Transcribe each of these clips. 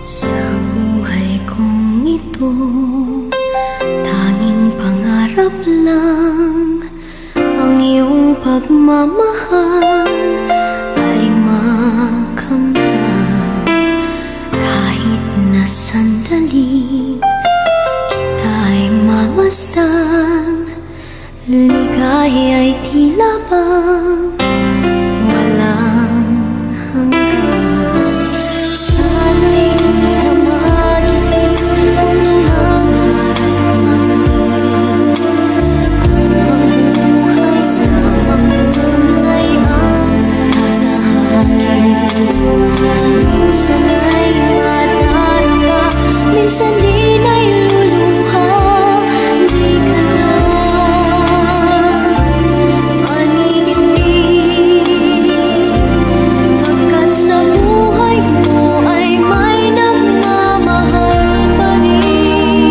Sa buhay kong ito, tanging pangarap lang ang iyong pagmamahal ay makamtan. Kahit na sandali kita'y mamasdan, ligay ay tila bang walang hanggan. Sana'y di na magising kung nangangarap man din, kung ang buhay na makulay ang tatahakin. Minsan ay madarama, minsan din ay luluha. Di ka na maninindig, pagkat sa buhay mo ay may nagmamahal pa rin.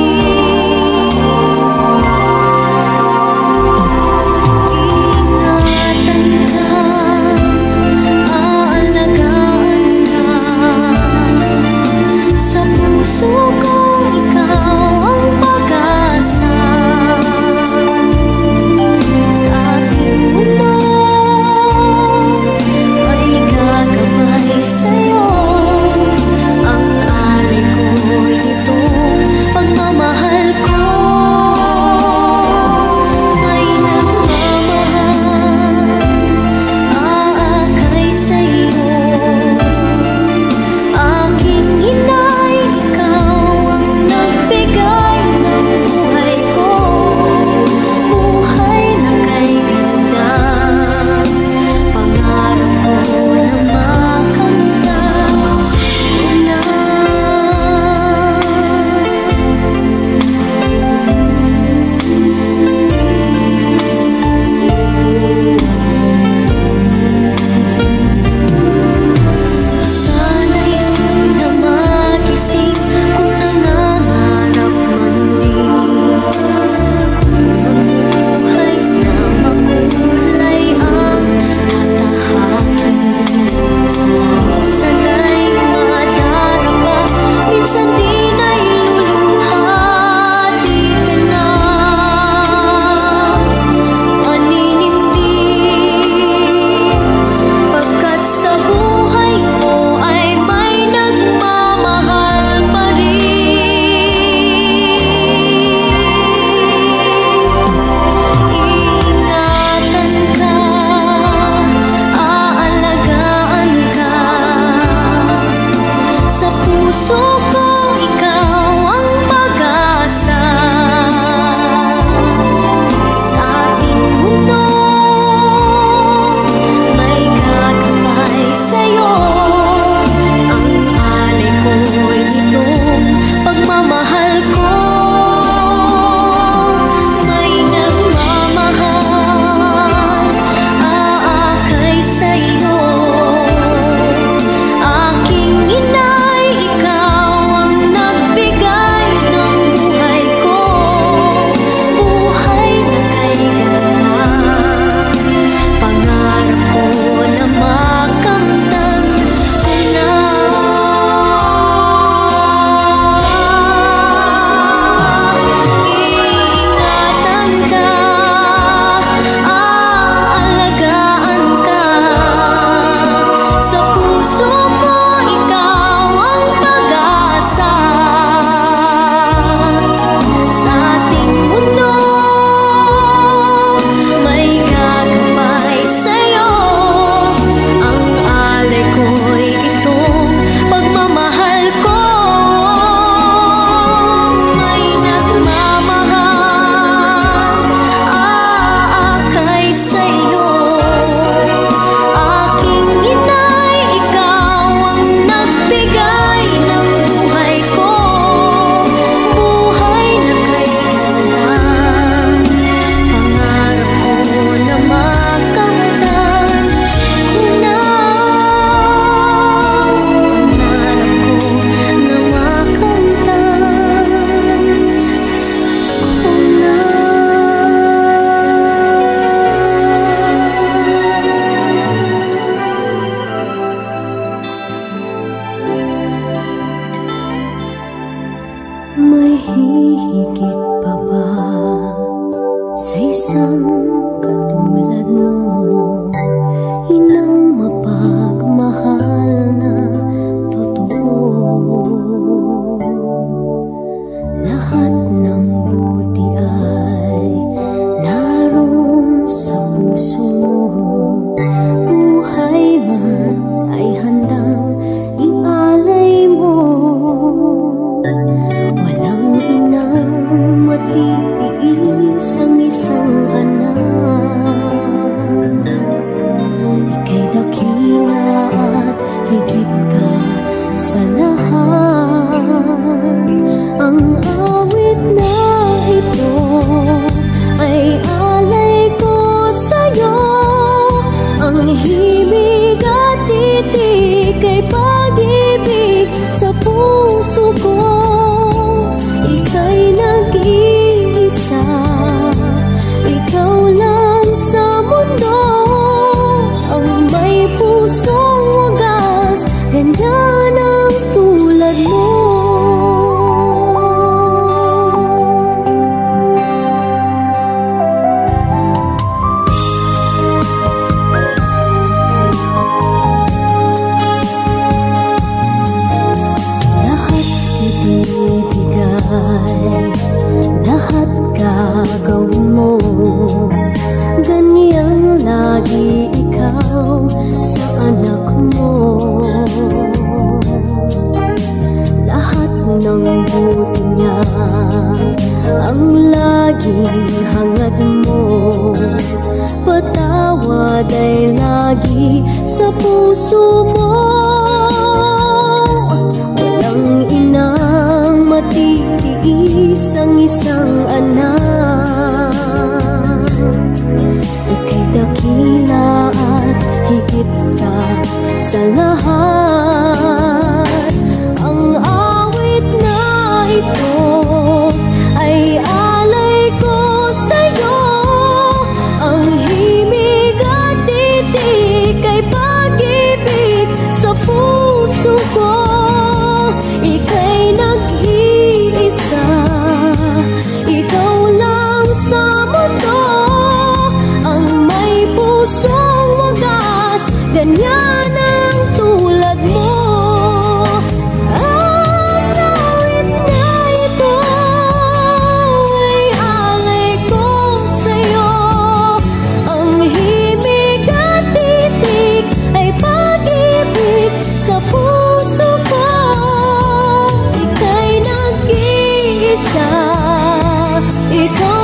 Ingatan ka, aalagaan ka, sa puso ko ikaw ang pag-asa. Sa ating mundo ay gagabay sa'yo, ang alay ko'y itong pagmamahal ko. May nagmamahal, aakay sa'yo. Aking inay, ikaw ang nagbigay ng buhay ko, buhay na kay ganda. Pangarap ko na makamtan mo na. Sana'y di na magising kung nangangarap man din, kung ang buhay na makulay ang tatahakin. Minsan ay madarama, minsan din ay luluha. Di ka na maninindig, pagkat sa buhay mo ay may nagmamahal pa rin. Ingatan ka, aalagaan ka, sa puso ko ikaw ang pag-asa. Sa ating mundo may gagabay sa'yo, ang alay ko'y itong pagmamahal ko. May nagmamahal, aakay sa'yo. Aking inay, ikaw hihigit pa ba sa isang katulad mo? Inang mapagmahal na totoo. Lahat ng buti ay naroon sa puso mo. Buhay man ay handang ialay mo. Walang inang matitiis ang isang anak. Ika'y dakila at higit ka sa lahat. Ang awit na ito ay alay ko sa'yo. Ang himig at titik ay pag-ibig sa puso ko. Ika'y nag-iisa, ikaw lang sa mundo. Ang may pusong wagas, ganyan ang tulad mo. Lahat gagawin mo, ganyang lagi ikaw sa anak mo. Lahat ng buti niya ang laging hangad mo. Patawad ay lagi sa puso mo. Walang inang matitiis ang isang anak. Ika'y dakila at higit ka sa lahat. Ang awit na ito ay alay ko sa'yo. Ang himig at titik ay pag-ibig sa puso ko. Ika'y nag-iisa, ikaw lang sa mundo. Ang may pusong wagas, ganyan ang tulad mo. Ang awit na ito ay alay ko sa'yo. Ang himig at titik ay pag-ibig sa puso ko. Ika'y nag-iisa, ikaw